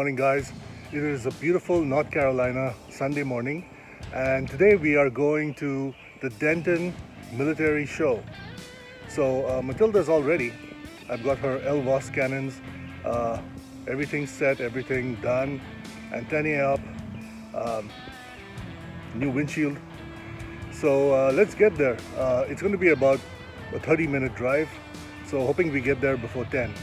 morning, guys. It is a beautiful North Carolina Sunday morning, and today we are going to the Denton Military Show. So Matilda's all ready. I've got her LVOS cannons, everything set, everything done, antennae up, new windshield. So let's get there. It's going to be about a 30-minute drive, so hoping we get there before 10.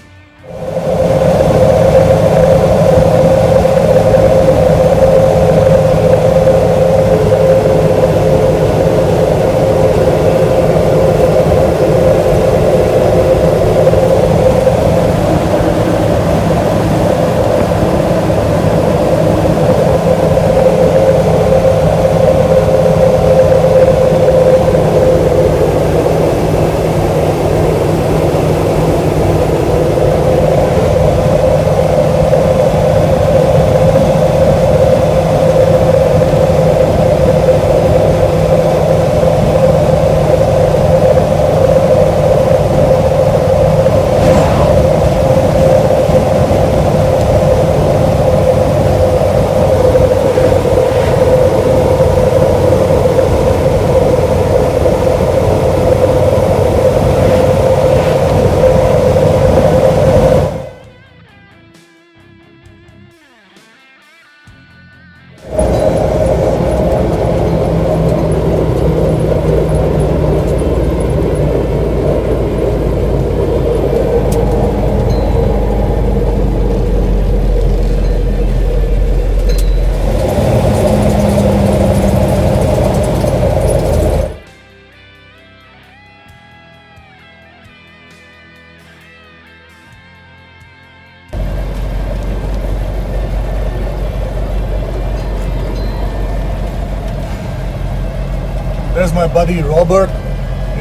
There's my buddy Robert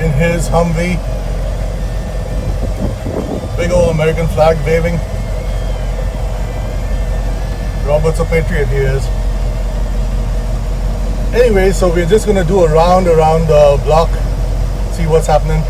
in his Humvee. Big old American flag waving. Robert's a patriot, he is. Anyway, so we're just gonna do a round around the block, see what's happening.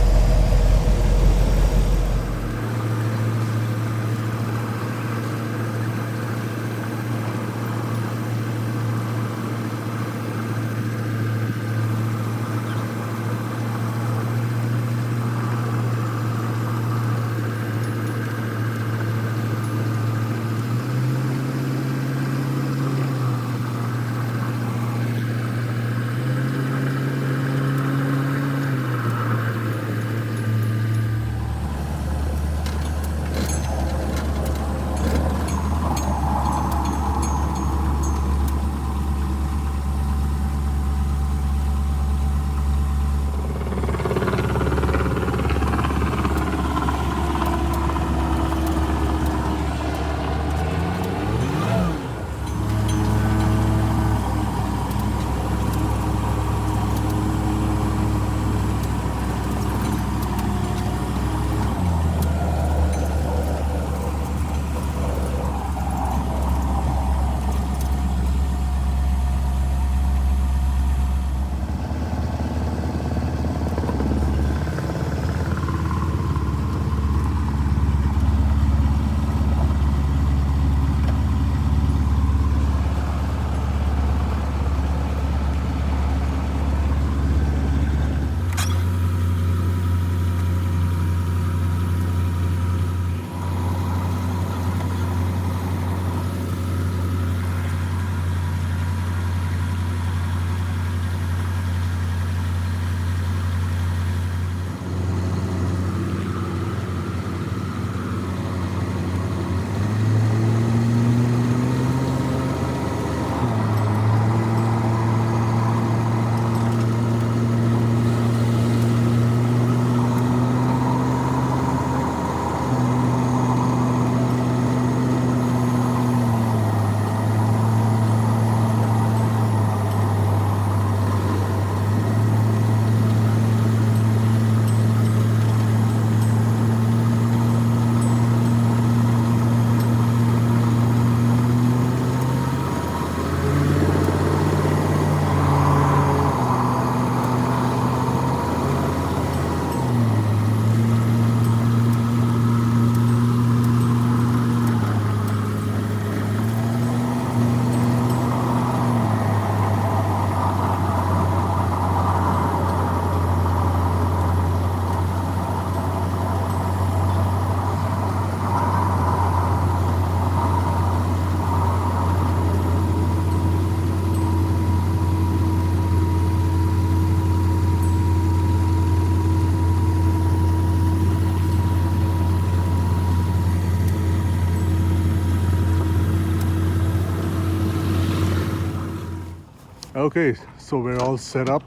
Okay, so we're all set up,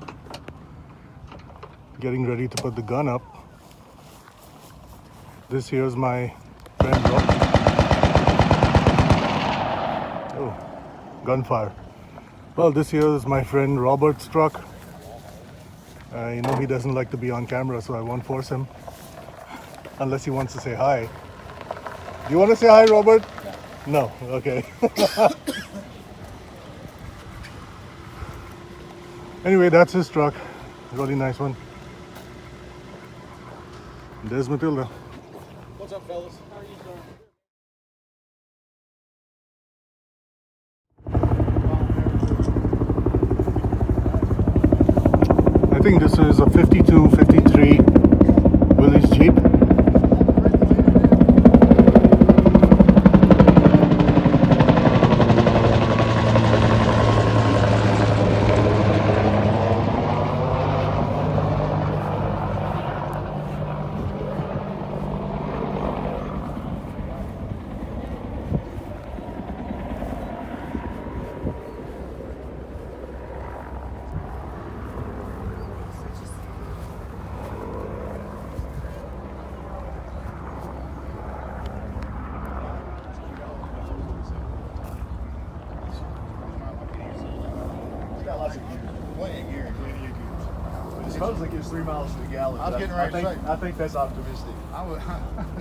getting ready to put the gun up. This here's my friend Rob. Oh, gunfire. Well, this here is my friend Robert's truck. You know he doesn't like to be on camera, so I won't force him. Unless he wants to say hi. Do you want to say hi, Robert? No. No? Okay. Anyway, that's his truck. Really nice one. There's Matilda. What's up, fellas? How are you doing? I think this is a 52, 53 Willys Jeep. It supposedly gives 3 miles to the gallon. I was getting ready to say. I think that's optimistic. I was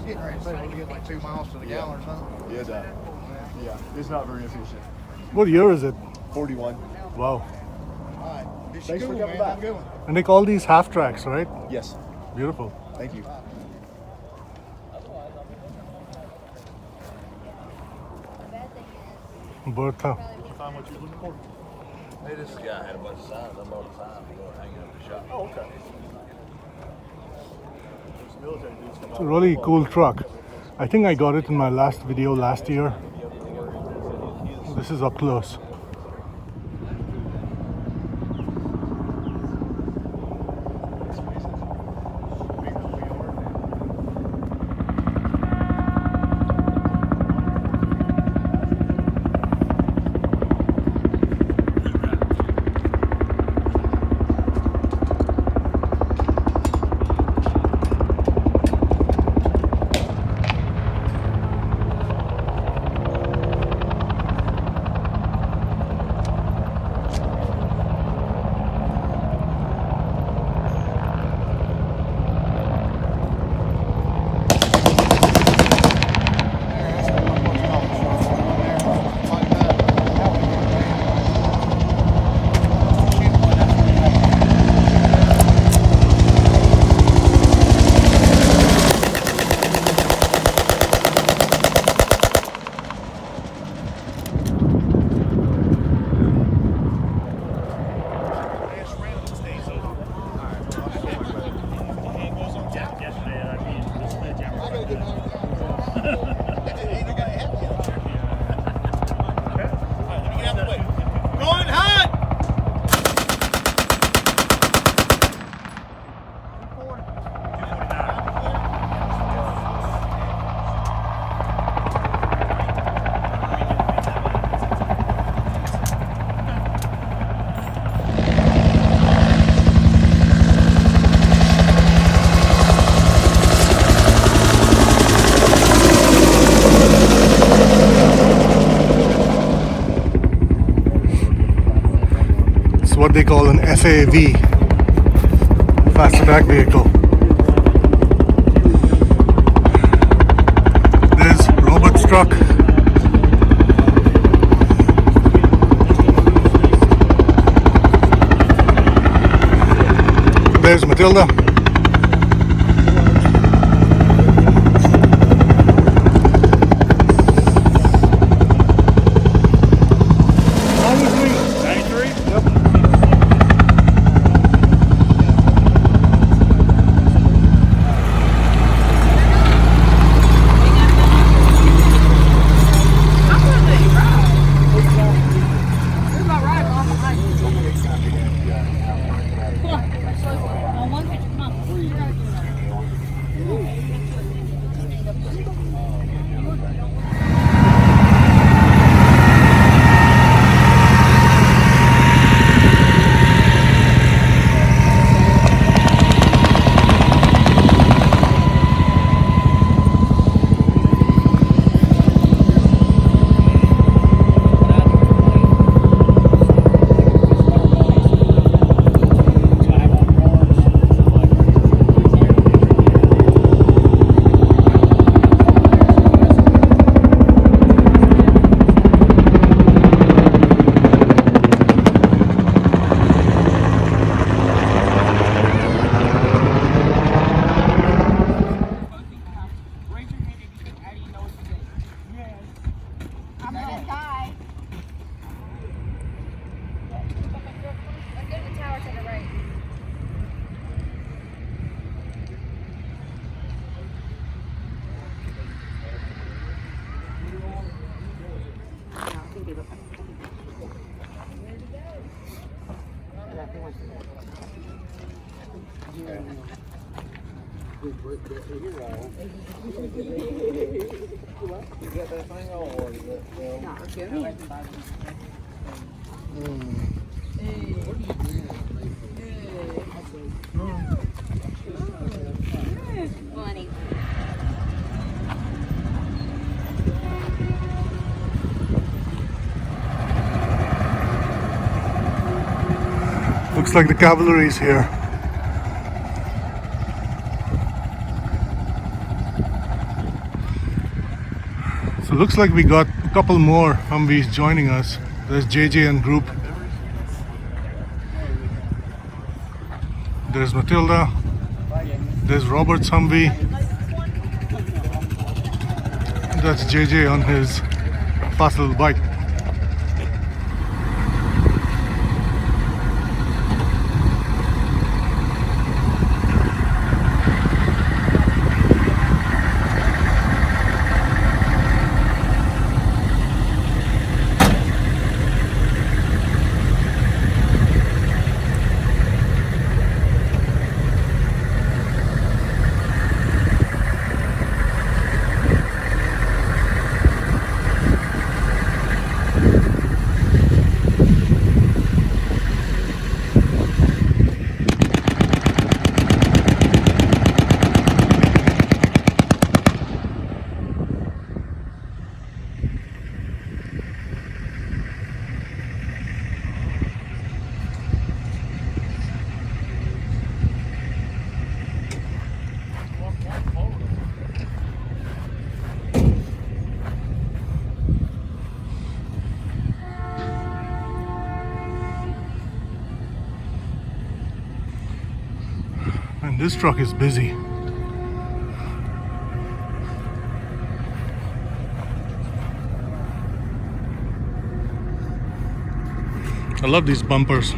getting ready to say, we'll get like 2 miles to the gallon or something. Yeah, it's not very efficient. What year is it? 41. Wow. All right. This is Thanks for cool, coming man. back. Have a good one. And they call these half tracks, right? Yes. Beautiful. Thank you. Bertha. Did you find what you were looking for? Hey, this guy had a bunch of signs. I bought a sign to go hang up the shop. Oh, okay. Those military dudes come It's a really cool truck. I think I got it in my last video last year. This is up close. What they call an FAV, fast attack vehicle. There's Robert's truck. There's Matilda. Funny. Looks like the cavalry is here. So looks like we got a couple more Humvees joining us. There's JJ and group. There's Matilda. There's Robert's Humvee. That's JJ on his fast little bike. And this truck is busy. I love these bumpers.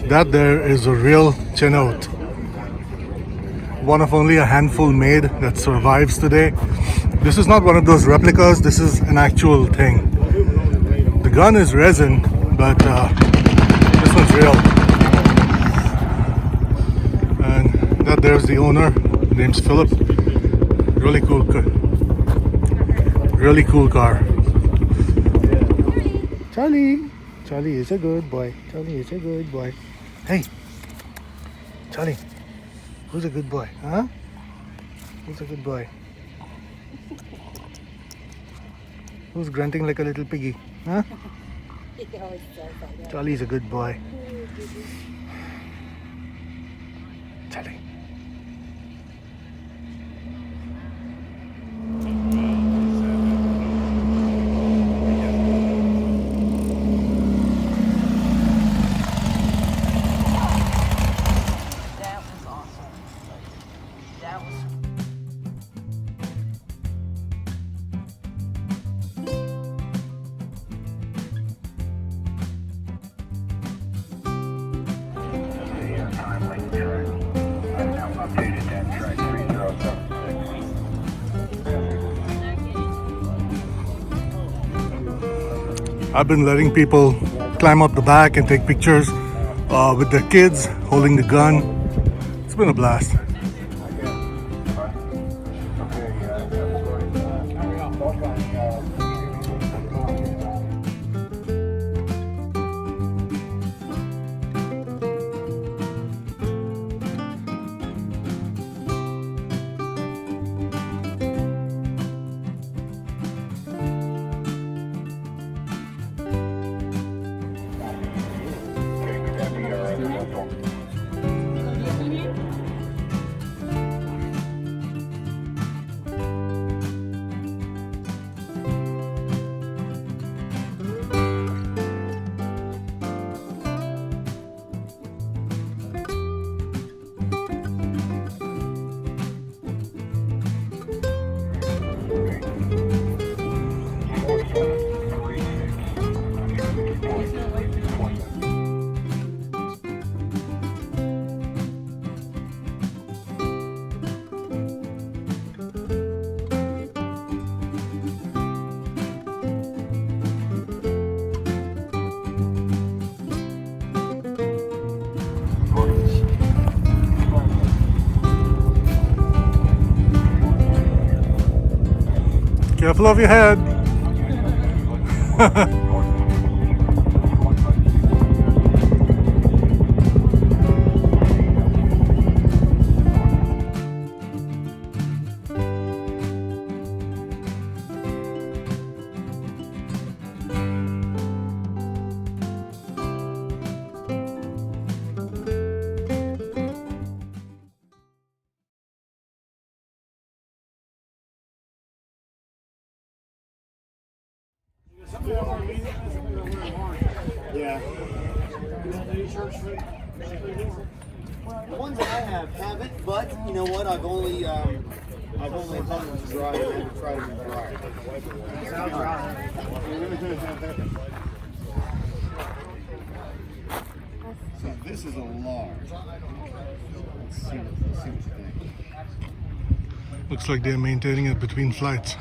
That there is a real Chinook. One of only a handful made that survives today. This is not one of those replicas, this is an actual thing. The gun is resin, but this one's real. And that there's the owner, his name's Philip. Really cool car. Charlie! Charlie is a good boy. Charlie is a good boy. Hey! Charlie! Who's a good boy? Huh? Who's a good boy? Who's grunting like a little piggy? Huh? Charlie's a good boy. Charlie. That was awesome. That was. I've been letting people climb up the back and take pictures with their kids holding the gun. It's been a blast. Careful of your head. Yeah. The ones that I have haven't, but you know what? I've only hung them to dry and never tried them to dry. So this is a large. Let's see what you think. Looks like they're maintaining it between flights.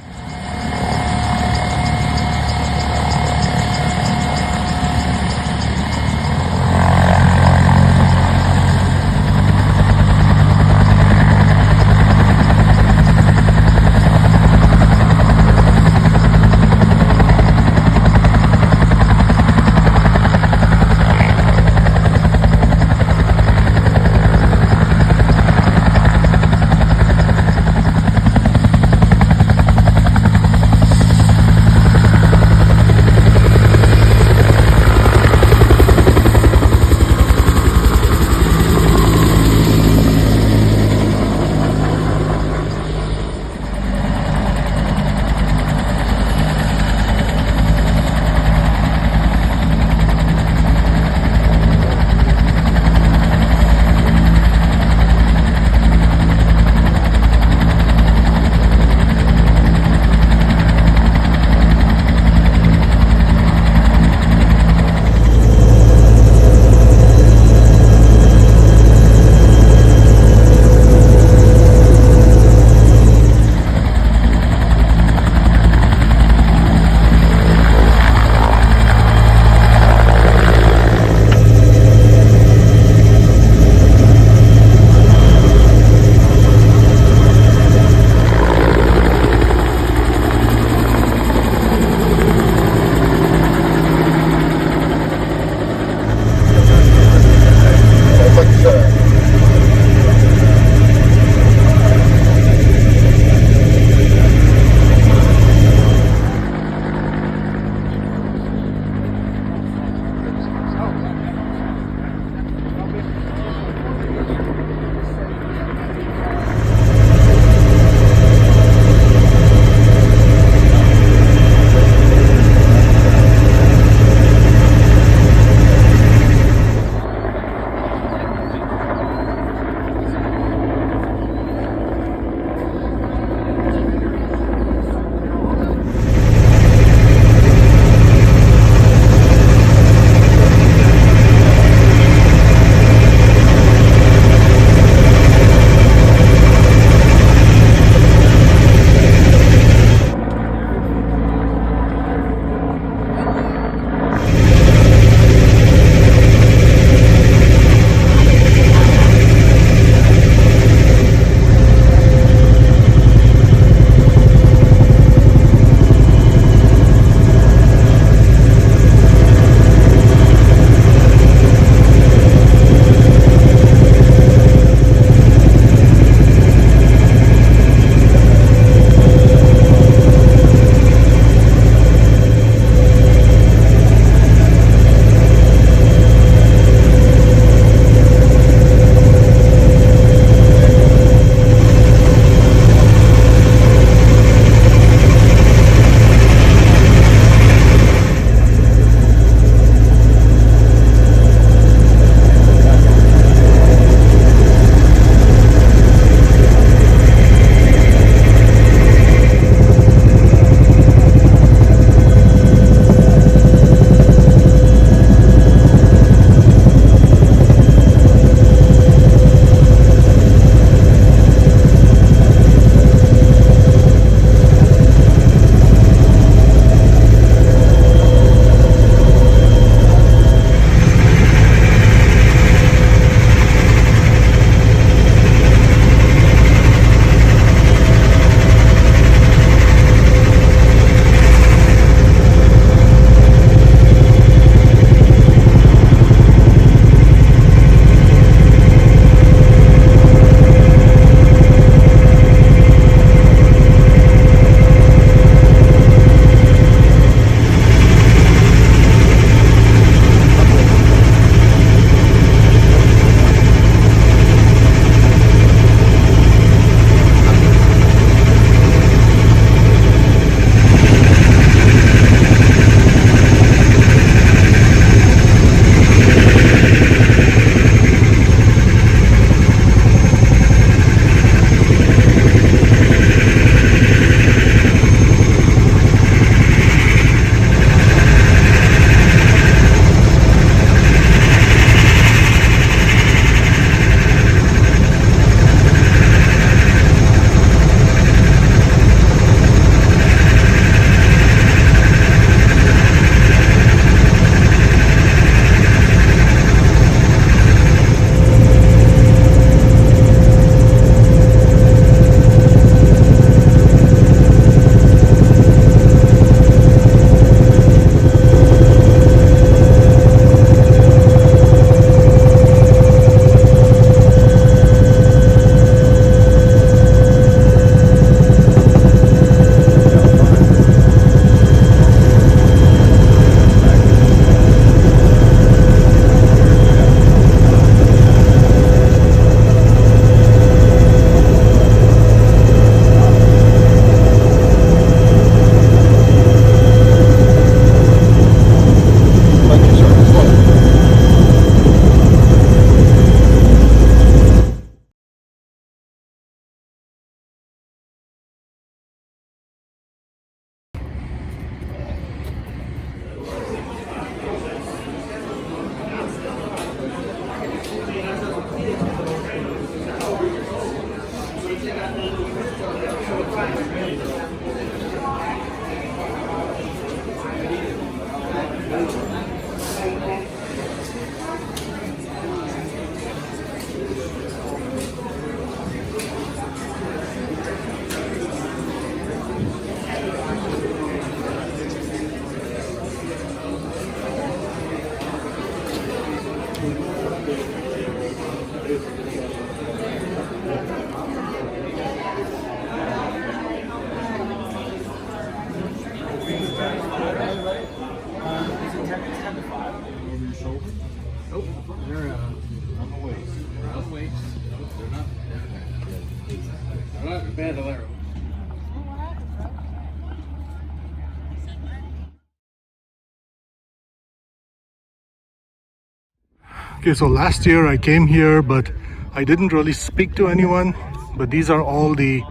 Okay, so last year I came here, but I didn't really speak to anyone. But these are all the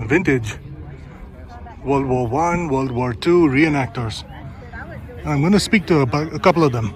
vintage World War I, World War II reenactors. And I'm going to speak to a couple of them.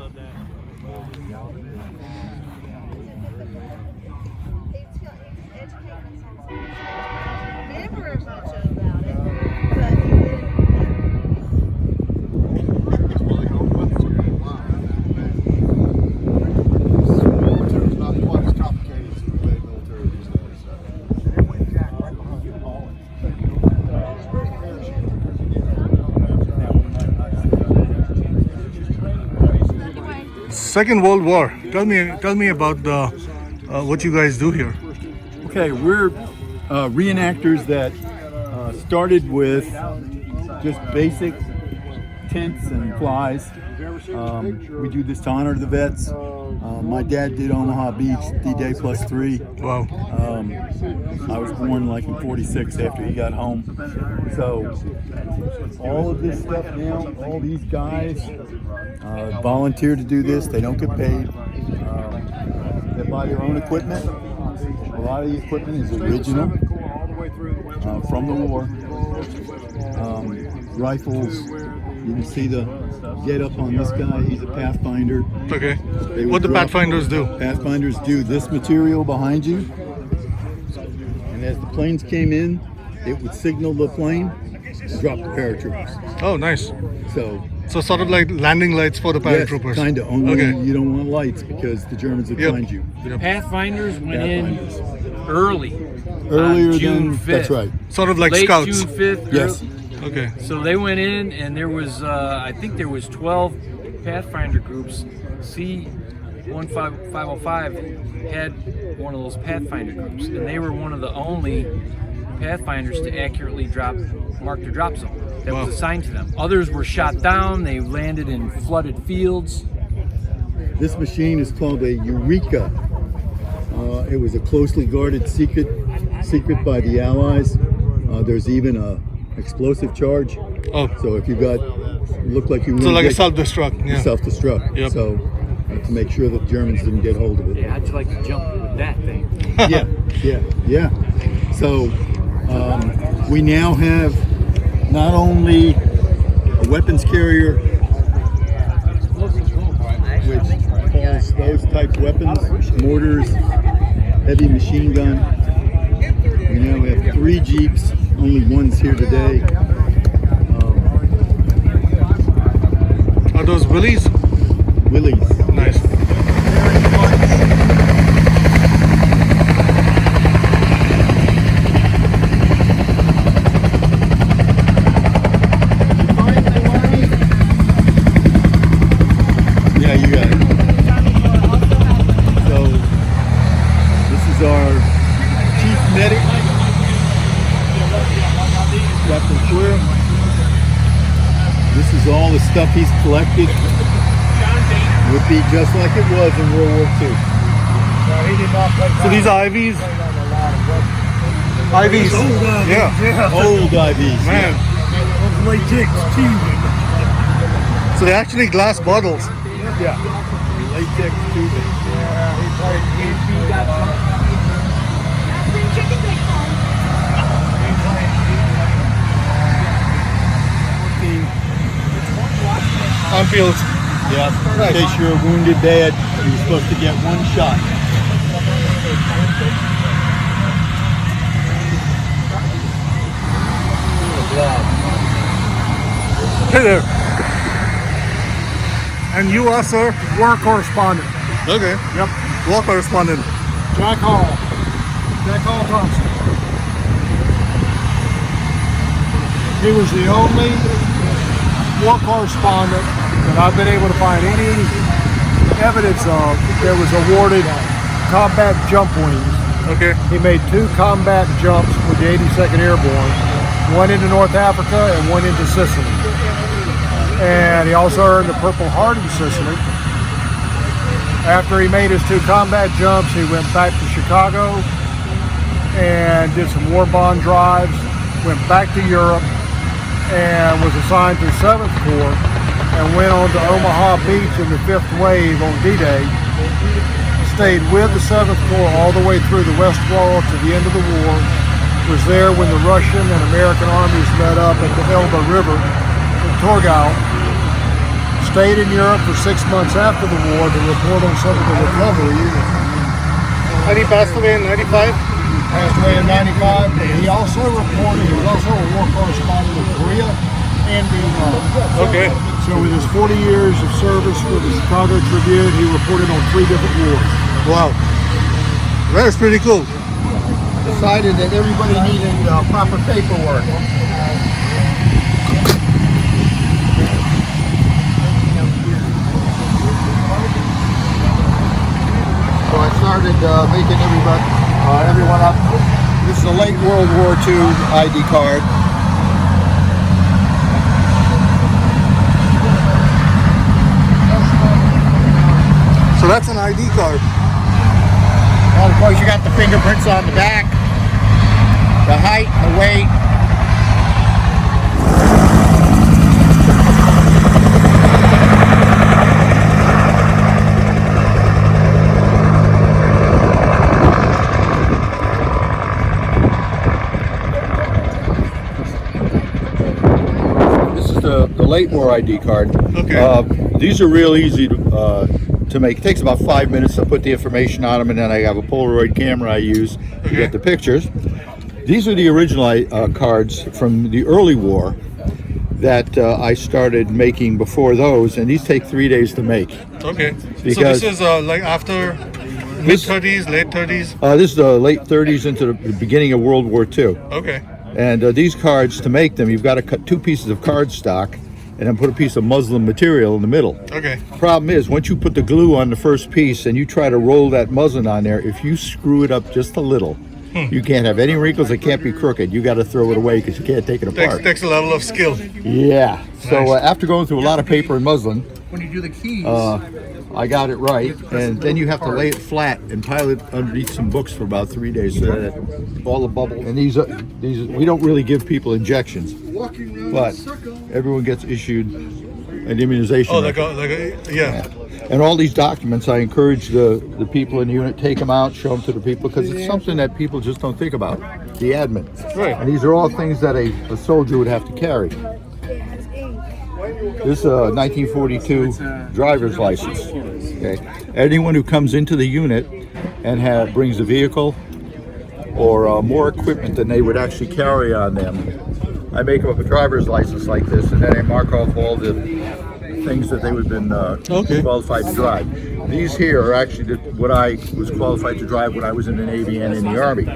Second World War. Tell me about the what you guys do here. Okay, we're reenactors that started with just basic tents and flies. We do this to honor the vets. My dad did Omaha Beach D-Day +3. Wow. I was born like in '46 after he got home. So all of this stuff now, all these guys volunteer to do this. They don't get paid. They buy their own equipment. A lot of the equipment is original from the war. Rifles. You can see the get up on this guy. He's a Pathfinder. Okay. What the Pathfinders do? Pathfinders do this material behind you. And as the planes came in, it would signal the plane, drop the paratroopers. Oh, nice. So sort of like landing lights for the paratroopers. yes, kind of. Only Okay. you don't want lights because the Germans would Yep. find you. Pathfinders went Pathfinders. in early. Earlier on June than 5th. that's right. Sort of like Late scouts. June 5th. Yes. Okay. So they went in, and there was, I think there was 12 Pathfinder groups. C-15505 had one of those Pathfinder groups, and they were one of the only Pathfinders to accurately mark the drop zone that Wow. was assigned to them. Others were shot down. They landed in flooded fields. This machine is called a Eureka. It was a closely guarded secret by the Allies. There's even a explosive charge. Oh, So if you look like you so like a self-destruct. Yeah. self-destruct. Yep. So to make sure that the Germans didn't get hold of it. Yeah, I'd just like to jump with that thing. Yeah. So we now have not only a weapons carrier, which hauls those type weapons, mortars, heavy machine gun. We now have 3 Jeeps. Only one's here today. Are those Willies? Willys. Nice. Yeah, you got it. So this is our chief medic, Captain Queer. This is all the stuff he's collected. Would be just like it was in World War II. So these are IVs? IVs. Yeah. Old IVs. Man. So they're actually glass bottles. Yeah. Latex tubing. On field. Yeah. In case you're a wounded dad, you're supposed to get 1 shot. Hey there. And you are, sir? War correspondent. Okay. Yep. War correspondent. Jack Hall Thompson. He was the only war correspondent that I've been able to find any evidence of that was awarded combat jump wings. Okay. He made 2 combat jumps with the 82nd Airborne, one into North Africa and one into Sicily. And he also earned the Purple Heart in Sicily. After he made his 2 combat jumps, he went back to Chicago and did some war bond drives, went back to Europe, and was assigned to the 7th Corps and went on to Omaha Beach in the 5th Wave on D-Day. Stayed with the 7th Corps all the way through the West Wall to the end of the war. Was there when the Russian and American armies met up at the Elbe River in Torgau. Stayed in Europe for 6 months after the war to report on some of the recovery. And he passed away in 95? Passed away in 95. He also reported, he was also a war correspondent in Korea and Vietnam. Okay. So with his 40 years of service for the Chicago Tribune, he reported on 3 different wars. Wow. That's pretty cool. Decided that everybody needed proper paperwork. So I started making everyone up. This is a late World War II ID card. So that's an ID card. And of course you got the fingerprints on the back, the height, the weight. The late war ID card. Okay. These are real easy to make. It takes about 5 minutes to put the information on them, and then I have a Polaroid camera I use to get the pictures. These are the original cards from the early war that I started making before those, and these take 3 days to make. Okay. Because so this is like after mid-30s, late 30s? This is the late 30s into the beginning of World War II. Okay. And these cards, to make them, you've got to cut 2 pieces of cardstock and then put a piece of muslin material in the middle. Okay. Problem is, once you put the glue on the first piece and you try to roll that muslin on there, if you screw it up just a little, you can't have any wrinkles. It can't be crooked. You got to throw it away because you can't take it apart. Takes a level of skill. Yeah. So after going through a lot of paper and muslin, When you do the keys, I got it right, and then you have to lay it flat and pile it underneath some books for about 3 days so that all the bubbles. And these we don't really give people injections, but everyone gets issued an immunization. Oh, record. yeah. And all these documents, I encourage the people in the unit, take them out, show them to the people, because it's something that people just don't think about, the admin. Right. And these are all things that a soldier would have to carry. This is a 1942 driver's license. Okay. Anyone who comes into the unit and brings a vehicle or more equipment than they would actually carry on them, I make them up a driver's license like this, and then I mark off all the things that they would have been qualified to drive. These here are actually what I was qualified to drive when I was in the Navy and in the Army.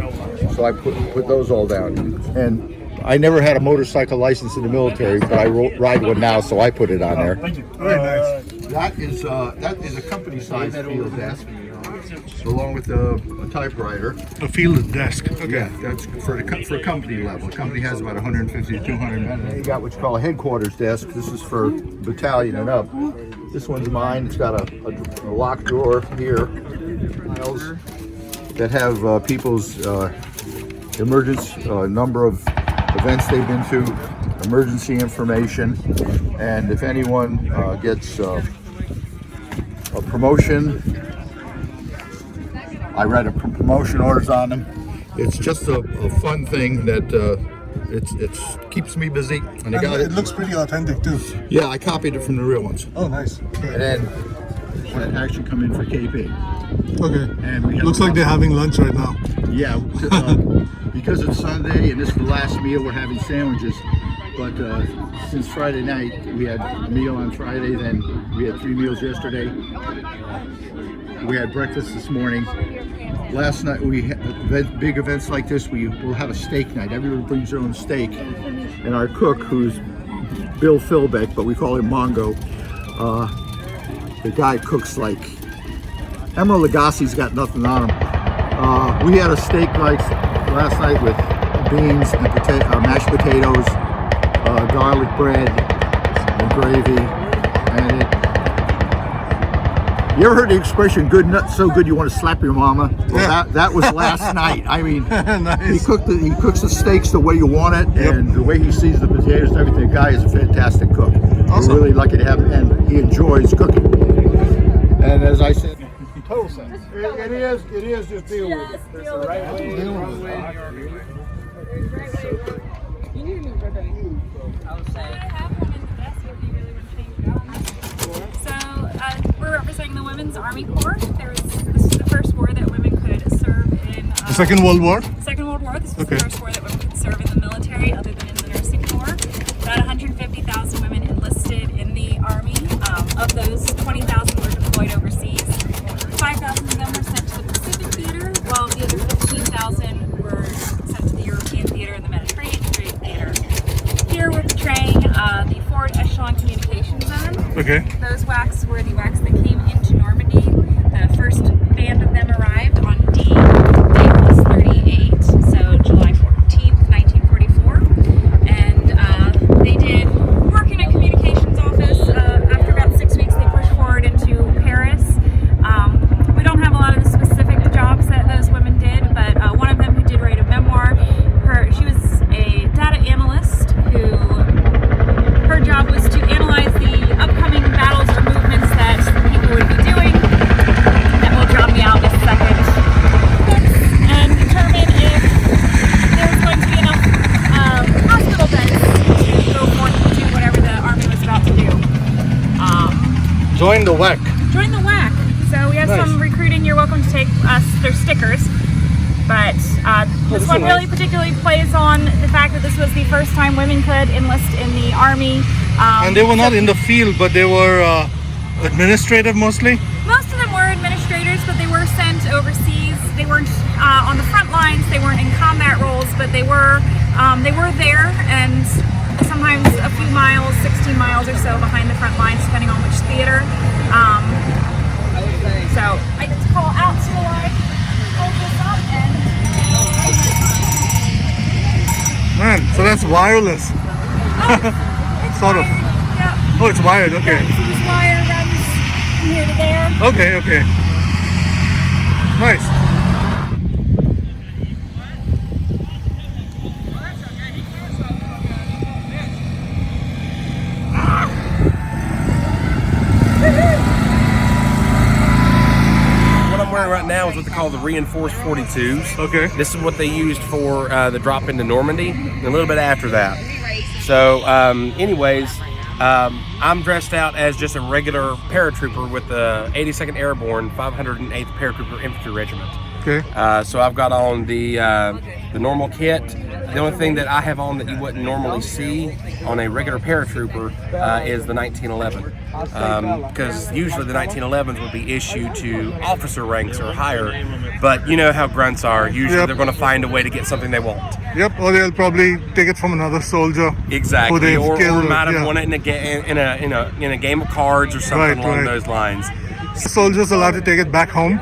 So I put those all down. And I never had a motorcycle license in the military, but I ride one now, so I put it on there. Very nice. That is a company size field desk, along with a typewriter. A field desk. Okay. Yeah, that's for a company level. The company has about 150 to 200 men. And you got what you call a headquarters desk. This is for battalion and up. This one's mine. It's got a locked drawer here. Files that have people's emergency number of events they've been to, emergency information, and if anyone gets a promotion, I write a promotion orders on them. It's just a fun thing that it keeps me busy. And It looks pretty authentic too. yeah, I copied it from the real ones. Oh, nice. And then that actually come in for KP. Okay. And we have Looks like they're having lunch right now. Yeah, because it's Sunday and this is the last meal, we're having sandwiches. But since Friday night, we had a meal on Friday, then we had 3 meals yesterday. We had breakfast this morning. Last night, we had big events like this, we'll have a steak night. Everyone brings their own steak. And our cook, who's Bill Philbeck, but we call him Mongo, the guy cooks like, Emeril Lagasse's got nothing on him. We had a steak last night with beans and mashed potatoes, garlic bread, and gravy. And you ever heard the expression "good nut so good you want to slap your mama"? Well, that was last night. I mean, nice. He cooks the steaks the way you want it, and the way he sees the potatoes and everything. The guy is a fantastic cook. Awesome. We're really lucky to have him, and he enjoys cooking. And as I said, total sense. It is. Just deal with it. There's the right way. Deal with it. You need a new ribbon. I would say. I have one in the desk if you really want to change it out. So we're representing the Women's Army Corps. This is the first war that women could serve in. The Second World War? Second World War. This was the first war that women could serve in the military other than in the nursing corps. About 150,000 women enlisted in the Army. Of those, 20,000 were deployed overseas. 5,000 of them were sent to the Pacific Theater, while the other 15,000 were sent to the European Theater and the Mediterranean Theater. Here we're portraying the Forward Echelon Communication Zone. Okay. Those WACs were the WACs that came into Normandy. The first band of them arrived on D-38, so July 14th, 1944. And they did work in a communications office. After about 6 weeks, they pushed forward into Paris. We don't have a lot of the specific jobs that those women did, but one of them who did write a memoir, she was a data analyst who, her job was to analyze the upcoming battles or movements that people would be doing, that will drop me out this second, and determine if there's going to be enough hospital beds to go forth and do whatever the Army was about to do. Join the WAC. Join the WAC. So we have some recruiting. You're welcome to take us their stickers. But this one really particularly plays on the fact that this was the first time women could enlist in the Army. And they were not in the field, but they were administrative mostly? Most of them were administrators, but they were sent overseas. They weren't on the front lines. They weren't in combat roles, but they were there, and sometimes a few miles, 16 miles or so behind the front lines, depending on which theater. So I get to call out to the line, hold this up, and Man, so that's wireless. it's Sort of. Yeah. Oh, it's wired, okay. Yeah, so this wire runs from here to there. Okay. Nice. Wearing right now is what they call the reinforced 42s. Okay. This is what they used for the drop into Normandy and a little bit after that. So anyways, I'm dressed out as just a regular paratrooper with the 82nd Airborne 508th Paratrooper Infantry Regiment. Okay. So I've got on the normal kit. The only thing that I have on that you wouldn't normally see on a regular paratrooper is the 1911. Because usually the 1911s would be issued to officer ranks or higher, but you know how grunts are. Usually they're going to find a way to get something they want. Yep, or they'll probably take it from another soldier. Exactly, who they've or killed, might have won it in a game of cards or something along those lines. Soldiers allowed to take it back home?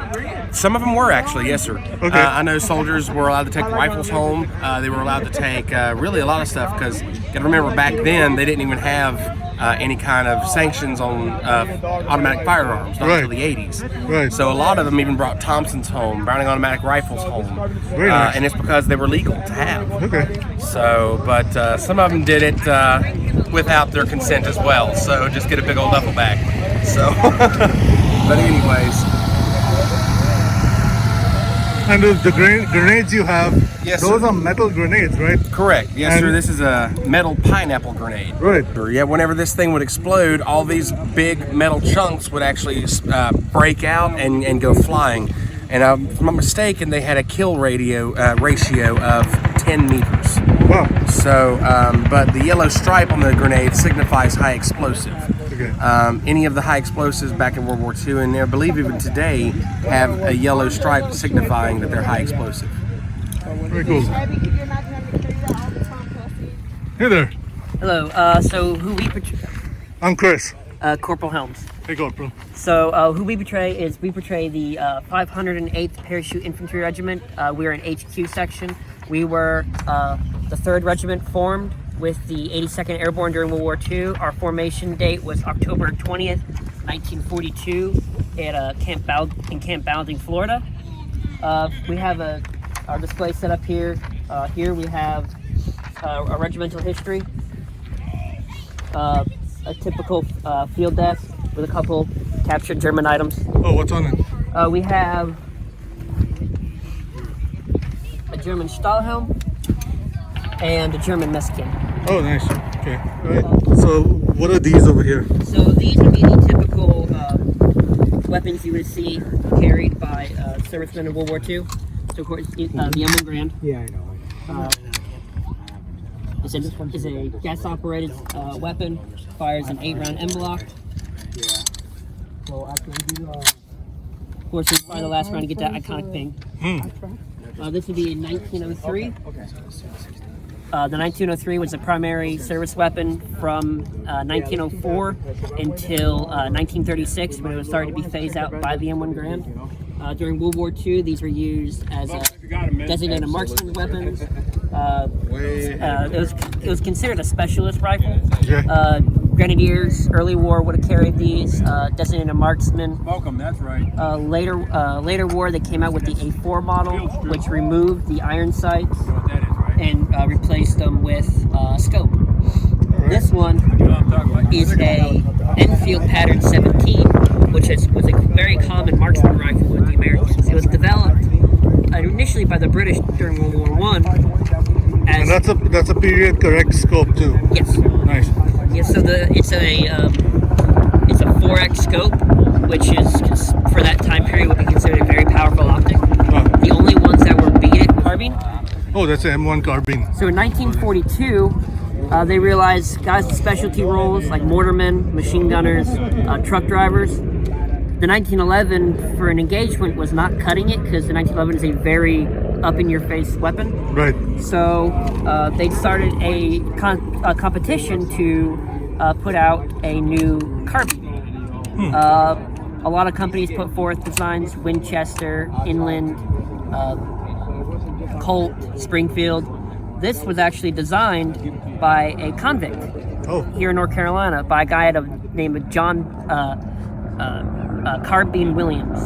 Some of them were actually, yes sir. Okay. I know soldiers were allowed to take rifles home. They were allowed to take really a lot of stuff, because you got to remember back then they didn't even have any kind of sanctions on automatic firearms, not until the 80s. Right. So a lot of them even brought Thompsons home, Browning automatic rifles home. Very nice. And it's because they were legal to have. Okay. So, but some of them did it without their consent as well. So just get a big old duffel bag. So, but anyways. And the grenades you have, yes, those sir. are metal grenades, right? Correct. Yes, sir. This is a metal pineapple grenade. Right. Yeah, whenever this thing would explode, all these big metal chunks would actually break out and go flying. And if I'm not mistaken, they had a kill ratio of 10 meters. Wow. So, but the yellow stripe on the grenade signifies high explosive. Okay. Any of the high explosives back in World War II, and I believe even today, have a yellow stripe signifying that they're high explosive. Very cool. Hey there. Hello. So who we portray? I'm Chris. Corporal Helms. Hey, Corporal. So who we portray is we portray the 508th Parachute Infantry Regiment. We are an HQ section. We were the 3rd Regiment formed with the 82nd Airborne during World War II. Our formation date was October 20th, 1942 at Camp Balding, Florida. We have our display set up here. Here we have a regimental history, a typical field desk with a couple captured German items. Oh, what's on it? We have a German Stahlhelm and a German mess kit. Oh, nice. Okay. All right. So, what are these over here? So these would be the typical weapons you would see carried by servicemen in World War II. So of course, the M1 Grand. Yeah, I know. Is a gas-operated weapon. Fires an 8-round en bloc. So I can do. Of course, we fire the last round to get that iconic ping. This would be in 1903. The 1903 was a primary service weapon from 1904 until 1936, when it was starting to be phased out by the M1 Grand. During World War II, these were used as designated marksman weapons. It was considered a specialist rifle. Grenadiers, early war, would have carried these, designated marksmen. Welcome, that's right. Later war, they came out with the A4 model, which removed the iron sights and replaced them with scope. This one is a Enfield pattern 17, which was a very common marksman rifle with the Americans. It was developed initially by the British during World War I. And that's a period correct scope too. Yes. Nice. Yes. So it's a 4x scope, which is for that time period would be considered a very powerful optic. The only ones that were beat it carbine. Oh, that's an M1 carbine. So in 1942, they realized guys with specialty roles like mortarmen, machine gunners, truck drivers. The 1911 for an engagement was not cutting it because the 1911 is a very up-in-your-face weapon. Right. So they started a competition to put out a new carbine. A lot of companies put forth designs: Winchester, Inland, Colt, Springfield. This was actually designed by a convict here in North Carolina by a guy named John Carbine Williams.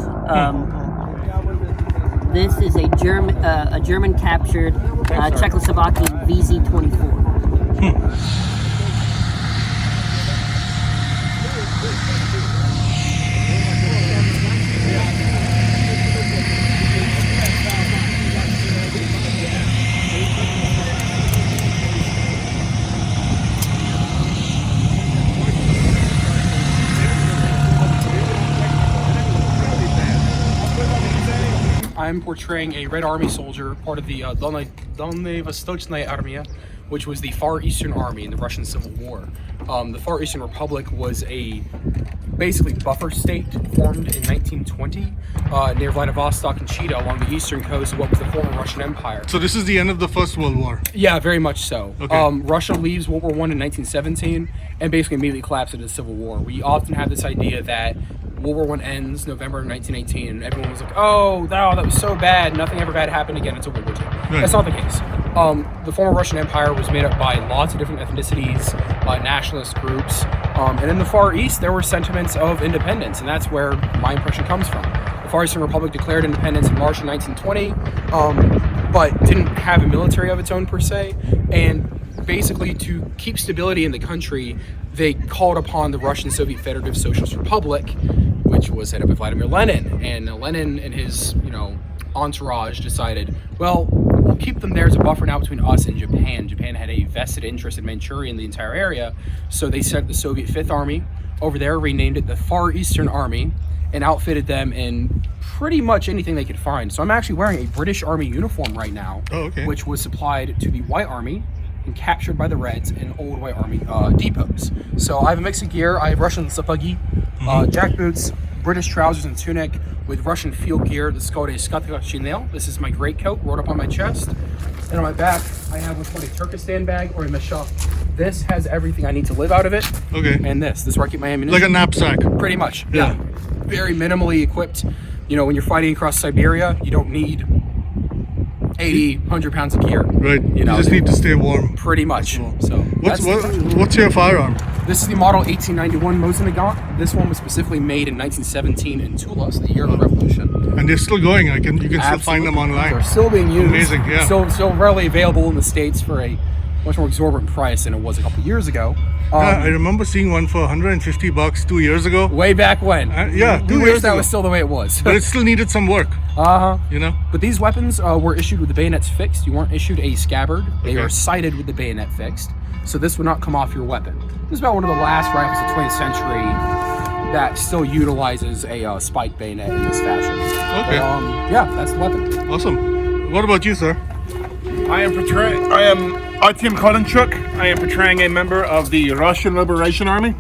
This is a German captured Czechoslovakian VZ-24. I'm portraying a Red Army soldier, part of the Dolnaya Vostochная Armia, which was the Far Eastern Army in the Russian Civil War. The Far Eastern Republic was a basically buffer state formed in 1920 near Vladivostok and Chita along the eastern coast of what was the former Russian Empire. So this is the end of the First World War? Yeah, very much so. Okay. Russia leaves World War I in 1917 and basically immediately collapses into the Civil War. We often have this idea that World War I ends November of 1918, and everyone was like, oh, that was so bad, nothing ever bad happened again until World War II. Right. That's not the case. The former Russian Empire was made up by lots of different ethnicities, nationalist groups, and in the Far East there were sentiments of independence, and that's where my impression comes from. The Far Eastern Republic declared independence in March of 1920, but didn't have a military of its own per se, and basically to keep stability in the country, they called upon the Russian Soviet Federative Socialist Republic, which was headed by Vladimir Lenin, and Lenin and his, entourage decided, well, we'll keep them there as a buffer now between us and Japan. Japan had a vested interest in Manchuria and the entire area, so they sent the Soviet Fifth Army over there, renamed it the Far Eastern Army, and outfitted them in pretty much anything they could find. So I'm actually wearing a British Army uniform right now, which was supplied to the White Army and captured by the Reds in Old White Army depots. So I have a mix of gear. I have Russian sapagi, jack boots, British trousers and tunic with Russian field gear. This is called a skatka shinel. This is my greatcoat rolled up on my chest. And on my back, I have what's called a Turkestan bag or a meshach. This has everything I need to live out of it. Okay. And this is where I keep my ammunition. Like a knapsack. Pretty much. Yeah. Very minimally equipped. You know, when you're fighting across Siberia, you don't need 80, 100 pounds of gear. Right. You know, just need to stay warm. Pretty much. So what's your firearm? This is the model 1891 Mosin-Nagant. This one was specifically made in 1917 in Tula, the year of the revolution. And they're still going. You can still find them online. They're still being used. Amazing, yeah. Still readily available in the States for a much more exorbitant price than it was a couple years ago. I remember seeing one for $150 2 years ago. Way back when. 2 We years wish that ago. was still the way it was. But it still needed some work. You know? But these weapons were issued with the bayonets fixed. You weren't issued a scabbard. They were sighted with the bayonet fixed. So this would not come off your weapon. This is about one of the last rifles of the 20th century that still utilizes a spike bayonet in this fashion. Okay. But, yeah, that's the weapon. Awesome. What about you, sir? I am Artyom Kolenchuk. I am portraying a member of the Russian Liberation Army,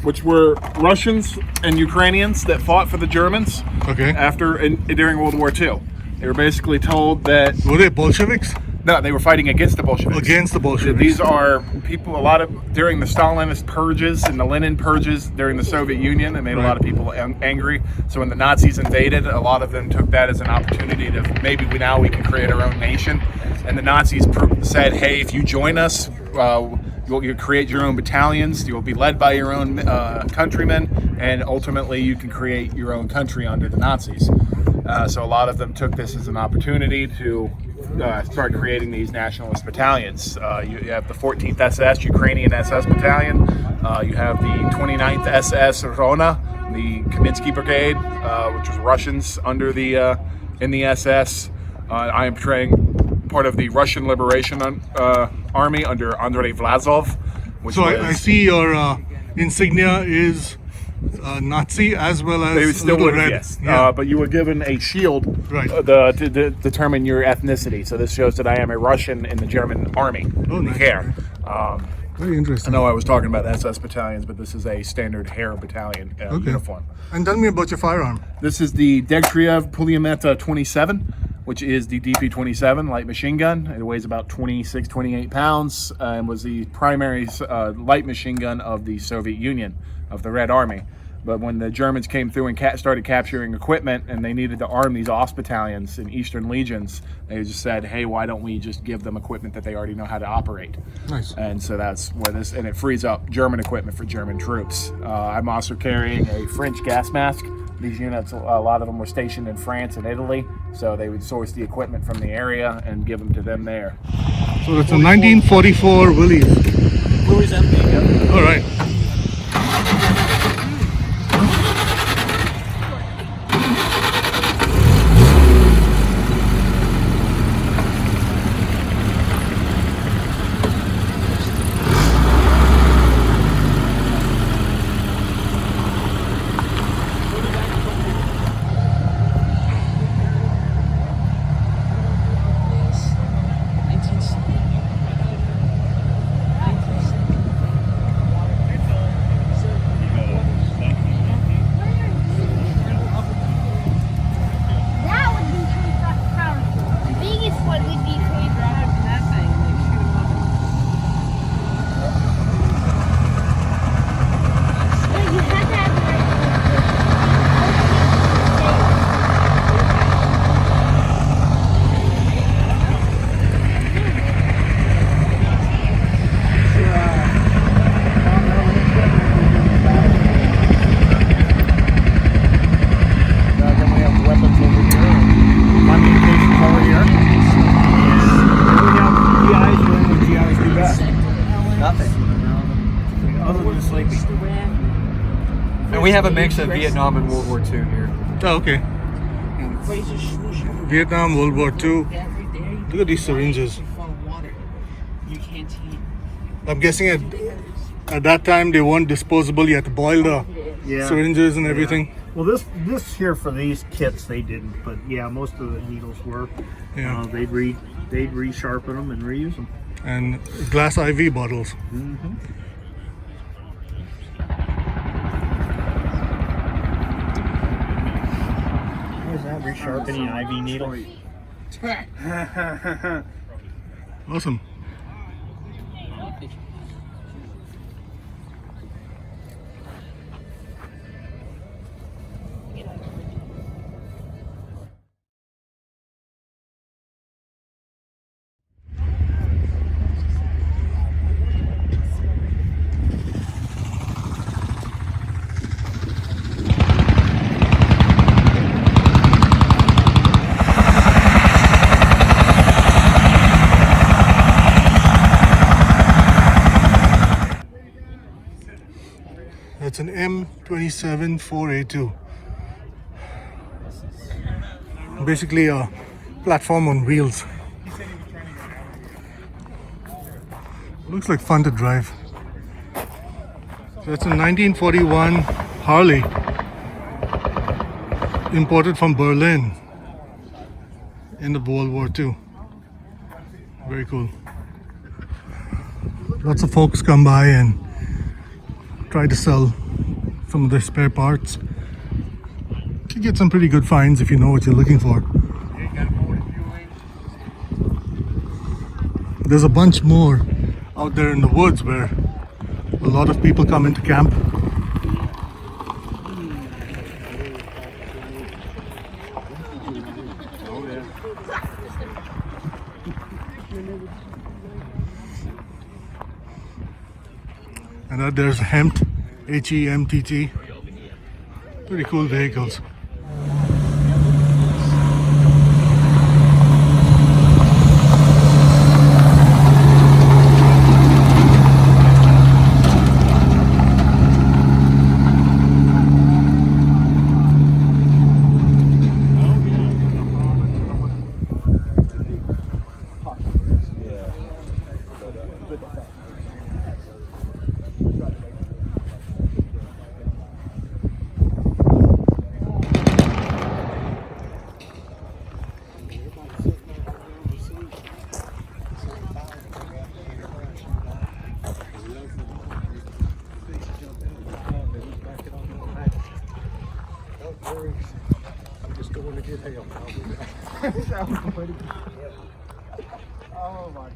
which were Russians and Ukrainians that fought for the Germans during World War II. They were basically told that... Were they Bolsheviks? No, they were fighting against the Bolsheviks. Against the Bolsheviks. These are people, during the Stalinist purges and the Lenin purges during the Soviet Union, it made a lot of people angry. So when the Nazis invaded, a lot of them took that as an opportunity to maybe now we can create our own nation. And the Nazis said, hey, if you join us, you'll create your own battalions, you'll be led by your own countrymen, and ultimately you can create your own country under the Nazis. So a lot of them took this as an opportunity to start creating these nationalist battalions. You have the 14th SS, Ukrainian SS Battalion. You have the 29th SS Rona, the Kaminsky Brigade, which was Russians under in the SS. I am portraying part of the Russian Liberation Army under Andrei Vlasov. I see your insignia is Nazi as well as they still would, red. Yes. But you were given a shield to determine your ethnicity. So this shows that I am a Russian in the German army. Oh, nice. Hair. Very interesting. I know I was talking about SS battalions, but this is a standard hair battalion uniform. And tell me about your firearm. This is the Degtriev Pulyameta 27, which is the DP-27 light machine gun. It weighs about 26, 28 pounds and was the primary light machine gun of the Soviet Union, of the Red Army. But when the Germans came through and started capturing equipment and they needed to arm these Ost battalions and Eastern Legions, they just said, hey, why don't we just give them equipment that they already know how to operate? Nice. And so that's where and it frees up German equipment for German troops. I'm also carrying a French gas mask. These units, a lot of them were stationed in France and Italy, so they would source the equipment from the area and give them to them there. So it's a 1944 Willys. Willys MP. All right. And we have a mix of Vietnam and World War II here. Oh, okay. Vietnam, World War II. Look at these syringes. I'm guessing at that time they weren't disposable. You had to boil the syringes and everything. Well, this here for these kits they didn't, but yeah, most of the needles were. Yeah. They'd resharpen them and reuse them. And glass IV bottles. Mm-hmm. What is that? Resharpening IV needle. Awesome. That's an M274A2. Basically a platform on wheels. Looks like fun to drive. So that's a 1941 Harley, imported from Berlin, end of World War II. Very cool. Lots of folks come by and try to sell some of their spare parts. You get some pretty good finds if you know what you're looking for. There's a bunch more out there in the woods where a lot of people come into camp. And there's Hempt, H-E-M-T-T. Pretty cool vehicles. I'm just going to get help. Oh my God.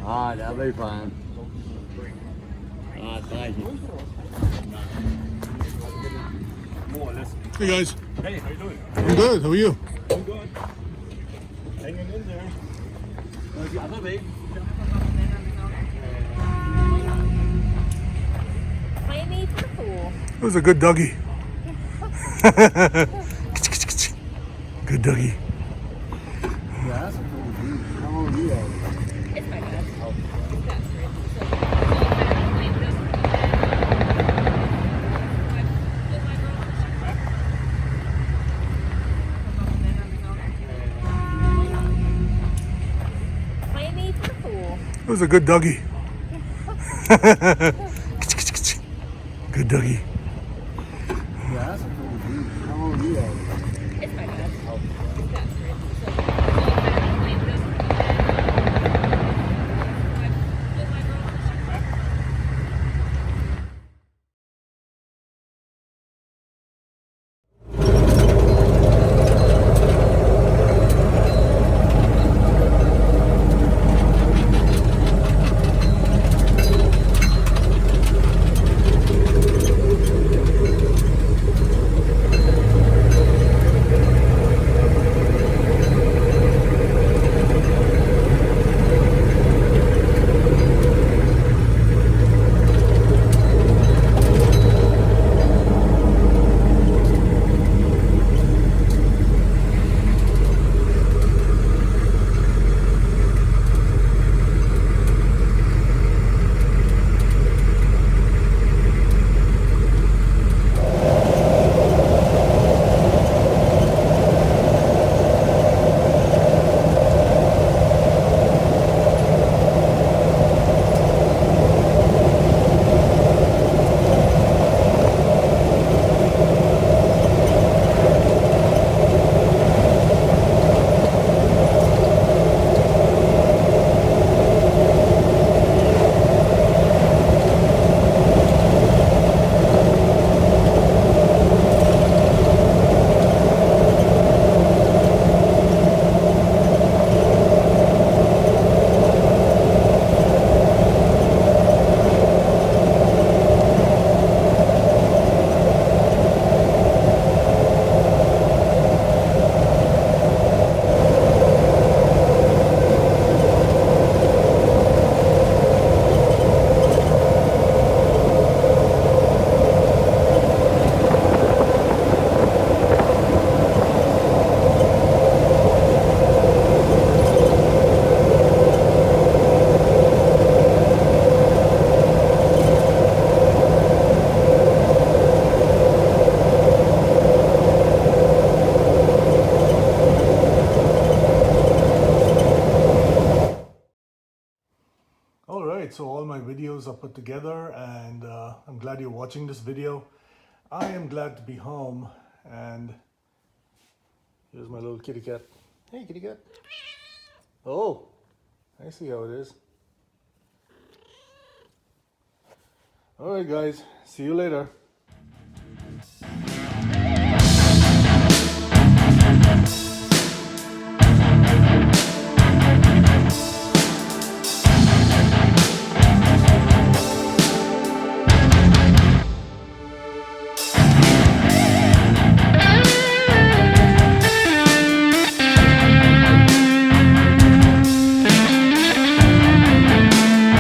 Alright, that'll be fine. Alright, thank you. Hey guys. Hey, how you doing? I'm good. How are you? I'm good. Hanging in there. Play me for the pool. It was a good doggy. Good doggy. It's my bad. Play me for the pool. It was a good doggy. Good doggy. It's my bad. put together, and I'm glad you're watching this video. I am glad to be home, and here's my little kitty cat. Hey, kitty cat. Oh, I see how it is. All right, guys, see you later.